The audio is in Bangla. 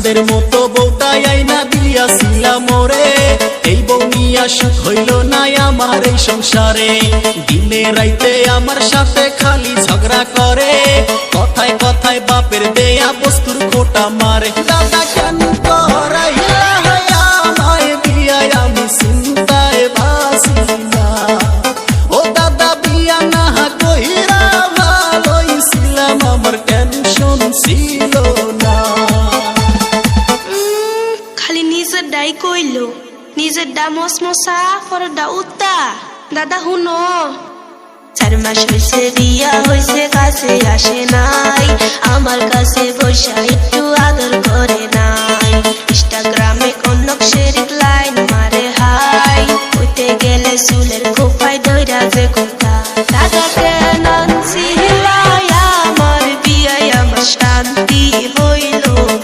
চাঁদের মতো বউটাই আইনা দিয়াছিলাম মোরে, এই বউ নিয়া সুখ হইল না আমার এই সংসারে। দিনে রাইতে আমার সাথে খালি ঝগড়া করে, কথায় কথায় বাপের দেয়া বস্তুর খোটা মারে। দাদা কেন করাইলা আমায় বিয়া, আমি চিন্তায় বাঁচি না। ও দাদা বিয়া না কইরা ভালোই ছিলাম, আমার টেনশন ছিল না। খালি নিজের ডাই কইল, নিজের ডা মশমশা পরের ডা উত্তা। দাদা হুনো, 4 মাস হইছে বিয়া হইছে, কাছে আসে নাই আমার কাছে বৈশা একটু আদর